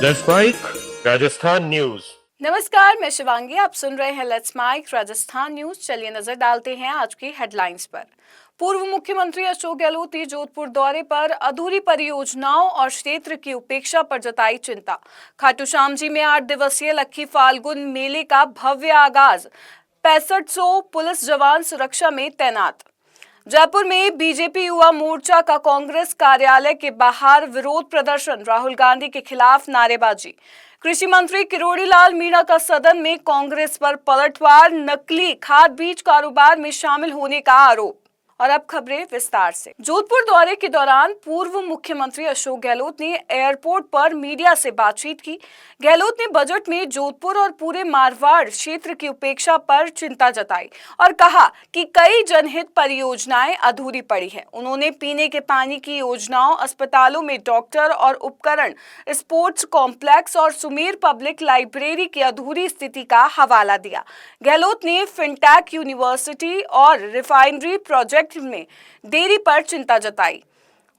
Let's mic Rajasthan news. नमस्कार, मैं शिवांगी। आप सुन रहे हैं लेट्स माइक राजस्थान न्यूज। चलिए नजर डालते हैं आज की हेडलाइंस पर। पूर्व मुख्यमंत्री अशोक गहलोत ने जोधपुर दौरे पर अधूरी परियोजनाओं और क्षेत्र की उपेक्षा पर जताई चिंता। खाटू श्याम जी में 8 दिवसीय लक्खी फाल्गुन मेले का भव्य आगाज। 6500 पुलिस जवान सुरक्षा में तैनात। जयपुर में बीजेपी युवा मोर्चा का कांग्रेस कार्यालय के बाहर विरोध प्रदर्शन। राहुल गांधी के खिलाफ नारेबाजी। कृषि मंत्री किरोड़ी लाल मीणा का सदन में कांग्रेस पर पलटवार। नकली खाद बीज कारोबार में शामिल होने का आरोप। और अब खबरें विस्तार से। जोधपुर दौरे के दौरान पूर्व मुख्यमंत्री अशोक गहलोत ने एयरपोर्ट पर मीडिया से बातचीत की। गहलोत ने बजट में जोधपुर और पूरे मारवाड़ क्षेत्र की उपेक्षा पर चिंता जताई और कहा कि कई जनहित परियोजनाएं अधूरी पड़ी हैं। उन्होंने पीने के पानी की योजनाओं, अस्पतालों में डॉक्टर और उपकरण, स्पोर्ट्स कॉम्प्लेक्स और सुमेर पब्लिक लाइब्रेरी की अधूरी स्थिति का हवाला दिया। गहलोत ने फिनटेक यूनिवर्सिटी और रिफाइनरी प्रोजेक्ट में देरी पर चिंता जताई।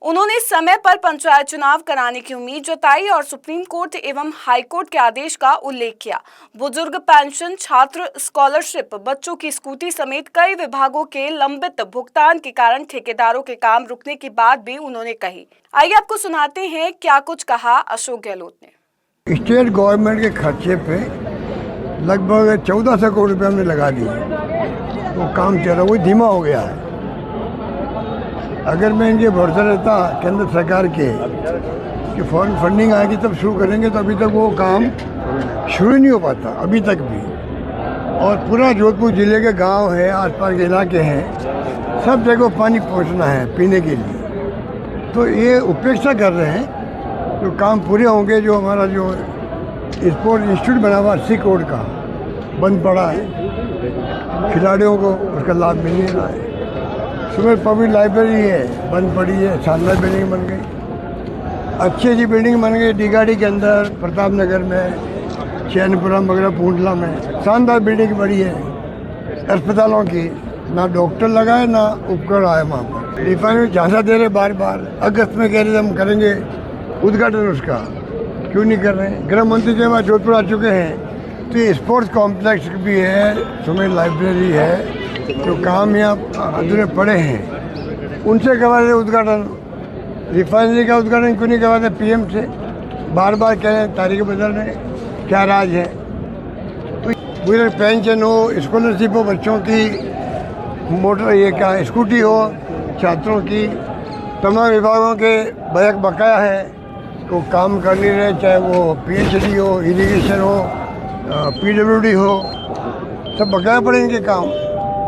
उन्होंने समय पर पंचायत चुनाव कराने की उम्मीद जताई और सुप्रीम कोर्ट एवं हाई कोर्ट के आदेश का उल्लेख किया। बुजुर्ग पेंशन, छात्र स्कॉलरशिप, बच्चों की स्कूटी समेत कई विभागों के लंबित भुगतान के कारण ठेकेदारों के काम रुकने की बात भी उन्होंने कही। आइए आपको सुनाते हैं क्या कुछ कहा अशोक गहलोत ने। स्टेट गवर्नमेंट के खर्चे पे लगभग 1400 करोड़ रुपये हमने लगा दिए। वो काम चल रहा, वो धीमा हो गया है। अगर मैं इनके भरोसा रहता केंद्र सरकार के कि फॉरेन फंडिंग आएगी तब शुरू करेंगे, तो अभी तक वो काम शुरू नहीं हो पाता अभी तक भी। और पूरा जोधपुर जिले के गांव है, आसपास के इलाके हैं, सब जगह पानी पहुंचना है पीने के लिए। तो ये उपेक्षा कर रहे हैं। जो काम पूरे होंगे, जो हमारा जो स्पोर्ट्स इंस्टीट्यूट बना हुआ 80 करोड़ का बंद पड़ा है, खिलाड़ियों को उसका लाभ मिल नहीं रहा है। सुमेर पब्लिक लाइब्रेरी है, बंद पड़ी है, शानदार बिल्डिंग बन गई, अच्छी अच्छी बिल्डिंग बन गई डीगाड़ी के अंदर, प्रताप नगर में, चैनपुरम वगैरह, पूंडला में शानदार बिल्डिंग बड़ी है। अस्पतालों की ना डॉक्टर लगाए ना उपकरण आए वहाँ पर। रिफाइनरी झांसा दे रहे बार बार, अगस्त में कह रहे हम करेंगे उद्घाटन उसका, क्यों नहीं कर रहे हैं। गृह मंत्री के बाद जोधपुर आ चुके हैं, तो ये स्पोर्ट्स कॉम्प्लेक्स भी है, सुमेर लाइब्रेरी है, जो काम यहाँ अधूरे पड़े हैं उनसे करवा रहे उद्घाटन। रिफाइनरी का उद्घाटन क्यों नहीं करवाते पीएम से? बार बार कह रहे हैं, तारीख बदल रहे, क्या राज है? तो पूरे पेंशन हो, स्कॉलरशिप हो बच्चों की, मोटर ये क्या स्कूटी हो छात्रों की, तमाम विभागों के बजट बकाया है, तो काम कर नहीं रहे। चाहे वो पीएचडी हो, इरिगेशन हो, पीडब्ल्यूडी हो, सब बकाया पड़े इनके काम,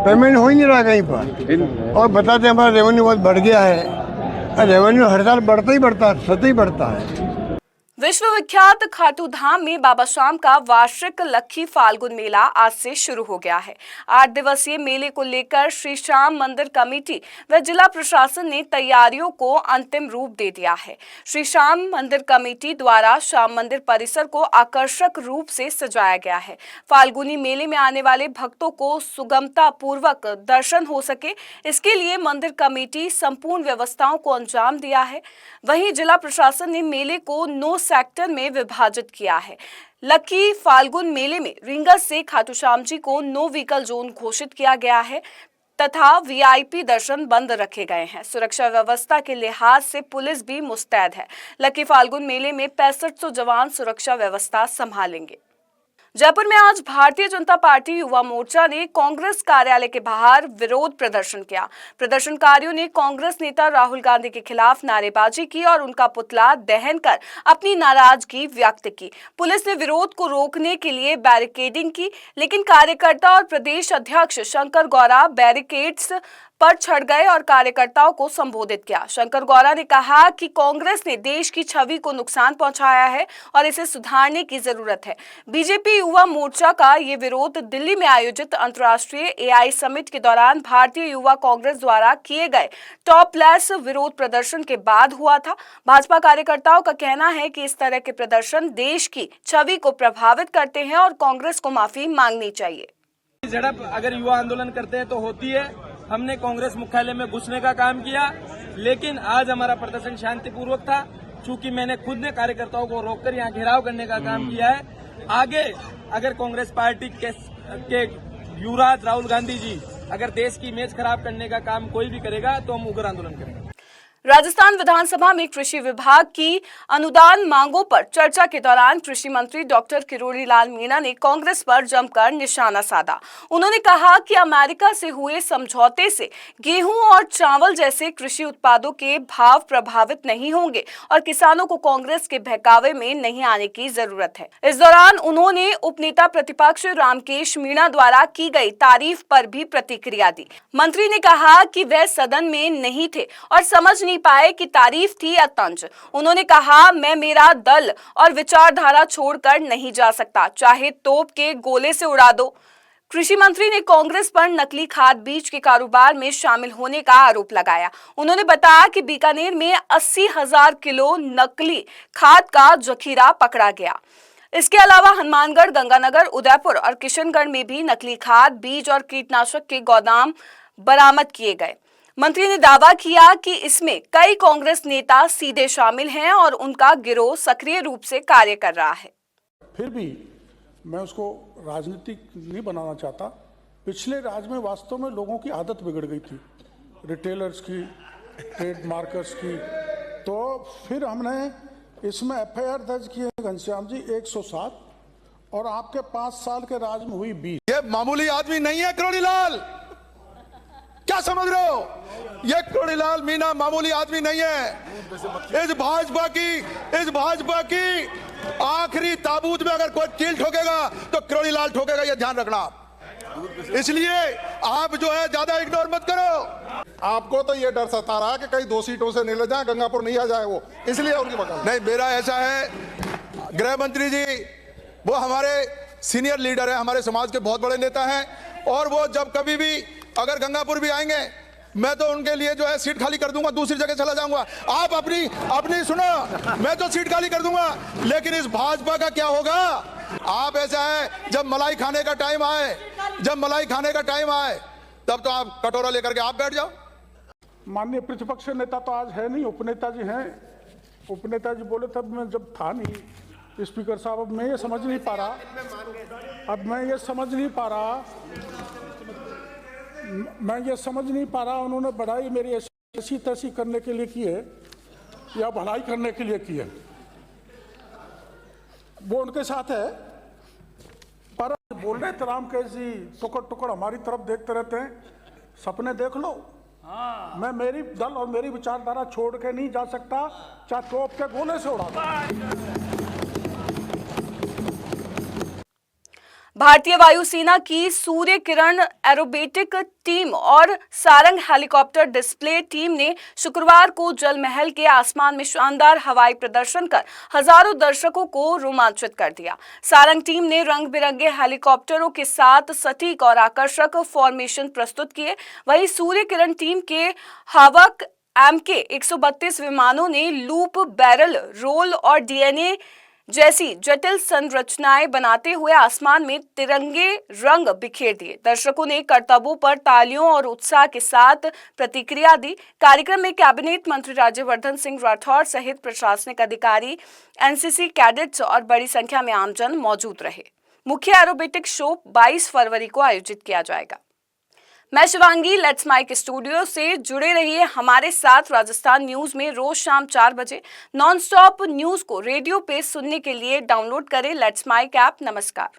पेमेंट हो ही नहीं रहा कहीं पर। और बताते हैं हमारा रेवेन्यू बहुत बढ़ गया है। रेवेन्यू हर साल बढ़ता ही बढ़ता है, सतत ही बढ़ता है। विश्व विख्यात खाटू धाम में बाबा श्याम का वार्षिक लक्खी फाल्गुन मेला आज से शुरू हो गया है। 8 दिवसीय मेले को लेकर श्री श्याम मंदिर कमेटी व जिला प्रशासन ने तैयारियों को अंतिम रूप दे दिया है। श्री श्याम मंदिर कमेटी द्वारा श्याम मंदिर परिसर को आकर्षक रूप से सजाया गया है। फाल्गुनी मेले में आने वाले भक्तों को सुगमता पूर्वक दर्शन हो सके, इसके लिए मंदिर कमेटी संपूर्ण व्यवस्थाओं को अंजाम दिया है। वहीं जिला प्रशासन ने मेले को 9 सेक्टर में विभाजित किया है। लक्की फाल्गुन मेले में रींगस से खाटू श्याम जी को नो व्हीकल जोन घोषित किया गया है तथा वीआईपी दर्शन बंद रखे गए हैं। सुरक्षा व्यवस्था के लिहाज से पुलिस भी मुस्तैद है। लक्की फाल्गुन मेले में 6500 जवान सुरक्षा व्यवस्था संभालेंगे। जयपुर में आज भारतीय जनता पार्टी युवा मोर्चा ने कांग्रेस कार्यालय के बाहर विरोध प्रदर्शन किया। प्रदर्शनकारियों ने कांग्रेस नेता राहुल गांधी के खिलाफ नारेबाजी की और उनका पुतला दहन कर अपनी नाराजगी व्यक्त की। पुलिस ने विरोध को रोकने के लिए बैरिकेडिंग की, लेकिन कार्यकर्ता और प्रदेश अध्यक्ष शंकर गौरा बैरिकेड्स पर चढ़ गए और कार्यकर्ताओं को संबोधित किया। शंकर गौरा ने कहा कि कांग्रेस ने देश की छवि को नुकसान पहुंचाया है और इसे सुधारने की जरूरत है। बीजेपी युवा मोर्चा का ये विरोध दिल्ली में आयोजित अंतर्राष्ट्रीय एआई समिट के दौरान भारतीय युवा कांग्रेस द्वारा किए गए टॉपलेस विरोध प्रदर्शन के बाद हुआ था। भाजपा कार्यकर्ताओं का कहना है कि इस तरह के प्रदर्शन देश की छवि को प्रभावित करते हैं और कांग्रेस को माफी मांगनी चाहिए। झड़प अगर युवा आंदोलन करते हैं तो होती है। हमने कांग्रेस मुख्यालय में घुसने का काम किया, लेकिन आज हमारा प्रदर्शन शांतिपूर्वक था। चूंकि मैंने खुद ने कार्यकर्ताओं को रोककर यहाँ घेराव करने का काम किया है। आगे अगर कांग्रेस पार्टी के युवराज राहुल गांधी जी अगर देश की इमेज खराब करने का काम कोई भी करेगा तो हम उग्र आंदोलन करेंगे। राजस्थान विधानसभा में कृषि विभाग की अनुदान मांगों पर चर्चा के दौरान कृषि मंत्री डॉक्टर किरोड़ी लाल मीणा ने कांग्रेस पर जमकर निशाना साधा। उन्होंने कहा कि अमेरिका से हुए समझौते से गेहूं और चावल जैसे कृषि उत्पादों के भाव प्रभावित नहीं होंगे और किसानों को कांग्रेस के बहकावे में नहीं आने की जरूरत है। इस दौरान उन्होंने उपनेता प्रतिपक्ष रामकेश मीणा द्वारा की गई तारीफ पर भी प्रतिक्रिया दी। मंत्री ने कहा कि वह सदन में नहीं थे और समझ नहीं पाए कि तारीफ थी या तंज। उन्होंने कहा, मैं मेरा दल और विचारधारा छोड़कर नहीं जा सकता, चाहे तोप के गोले से उड़ा दो। कृषि मंत्री ने कांग्रेस पर नकली खाद बीज के कारोबार में शामिल होने का आरोप लगाया। उन्होंने बताया कि बीकानेर में 80,000 किलो नकली खाद का जखीरा पकड़ा गया। इसके अलावा हनुमानगढ़, गंगानगर, उदयपुर और किशनगढ़ में भी नकली खाद, बीज और कीटनाशक के गोदाम बरामद किए गए। मंत्री ने दावा किया कि इसमें कई कांग्रेस नेता सीधे शामिल हैं और उनका गिरोह सक्रिय रूप से कार्य कर रहा है। फिर भी मैं उसको राजनीतिक नहीं बनाना चाहता। पिछले राज में वास्तव में लोगों की आदत बिगड़ गई थी, रिटेलर्स की, ट्रेड मार्कर्स की। तो फिर हमने इसमें एफआईआर दर्ज की है घनश्याम जी 107 और आपके 5 साल के राज में हुई 20। ये मामूली आदमी नहीं है किरोड़ी लाल, क्या समझ रहे हो? ये किरोड़ी लाल मीणा मामूली आदमी नहीं है। इस भाजपा की आखिरी ताबूत में अगर कोई कील ठोकेगा तो किरोड़ी लाल ठोकेगा, ये ध्यान रखना। इसलिए आप जो है ज्यादा इग्नोर मत करो। आपको तो ये डर सता रहा है कि कहीं 2 सीटों से नहीं ले जाए, गंगापुर नहीं आ जाए वो, इसलिए उनकी वकालत। नहीं, मेरा ऐसा है, गृह मंत्री जी वो हमारे सीनियर लीडर है, हमारे समाज के बहुत बड़े नेता हैं और वो जब कभी भी अगर गंगापुर भी आएंगे मैं तो उनके लिए जो है सीट खाली कर दूंगा, दूसरी जगह चला जाऊंगा। आप अपनी सुनो, मैं तो सीट खाली कर दूंगा, लेकिन इस भाजपा का क्या होगा? आप ऐसा है, जब मलाई खाने का टाइम आए तब तो आप कटोरा लेकर के आप बैठ जाओ। माननीय प्रतिपक्ष नेता तो आज है नहीं, उपनेता जी हैं। उपनेता जी बोले तब मैं जब था नहीं स्पीकर साहब। अब मैं ये समझ नहीं पा रहा उन्होंने बढ़ाई मेरी ऐसी तैसी करने के लिए की है या भलाई करने के लिए की है, वो उनके साथ है। पर बोल रहे थे रामकेश जी टुकड़ हमारी तरफ देखते रहते हैं, सपने देख लो। मैं मेरी दल और मेरी विचारधारा छोड़ के नहीं जा सकता, चाहे तोप के गोले से उड़ा दो। भारतीय वायुसेना की सूर्य किरण एरोबेटिक टीम और सारंग हेलीकॉप्टर डिस्प्ले टीम ने शुक्रवार को जल महल के आसमान में शानदार हवाई प्रदर्शन कर हजारों दर्शकों को रोमांचित कर दिया। सारंग टीम ने रंग बिरंगे हेलीकॉप्टरों के साथ सटीक और आकर्षक फॉर्मेशन प्रस्तुत किए। वहीं सूर्य किरण टीम के हावक MK 132 विमानों ने लूप, बैरल, रोल और DNA जैसी जटिल संरचनाएं बनाते हुए आसमान में तिरंगे रंग बिखेर दिए। दर्शकों ने करतबों पर तालियों और उत्साह के साथ प्रतिक्रिया दी। कार्यक्रम में कैबिनेट मंत्री राज्यवर्धन सिंह राठौर सहित प्रशासनिक अधिकारी, NCC कैडेट्स और बड़ी संख्या में आमजन मौजूद रहे। मुख्य एरोबेटिक शो 22 फरवरी को आयोजित किया जाएगा। मैं शिवांगी लेट्स माइक स्टूडियो से जुड़े रहिए हमारे साथ। राजस्थान न्यूज में रोज शाम 4 बजे नॉन स्टॉप न्यूज को रेडियो पे सुनने के लिए डाउनलोड करें लेट्स माइक ऐप। नमस्कार।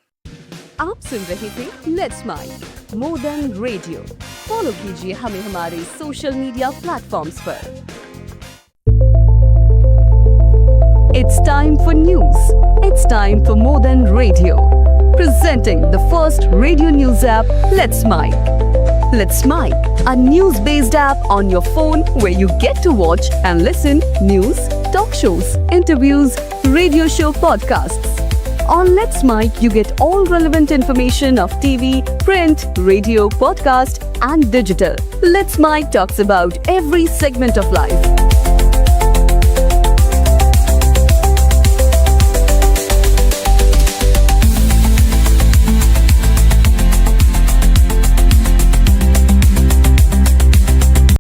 आप सुन रहे थे let's mike more than radio. Follow कीजिए हमें हमारे सोशल मीडिया प्लेटफॉर्म्स पर। It's time for news. It's time for more than radio. Presenting the first radio news app, Let's Mic. Let's Mic, a news-based app on your phone where you get to watch and listen news, talk shows, interviews, radio show podcasts. On Let's Mic, you get all relevant information of TV, print, radio, podcast, and digital. Let's Mic talks about every segment of life.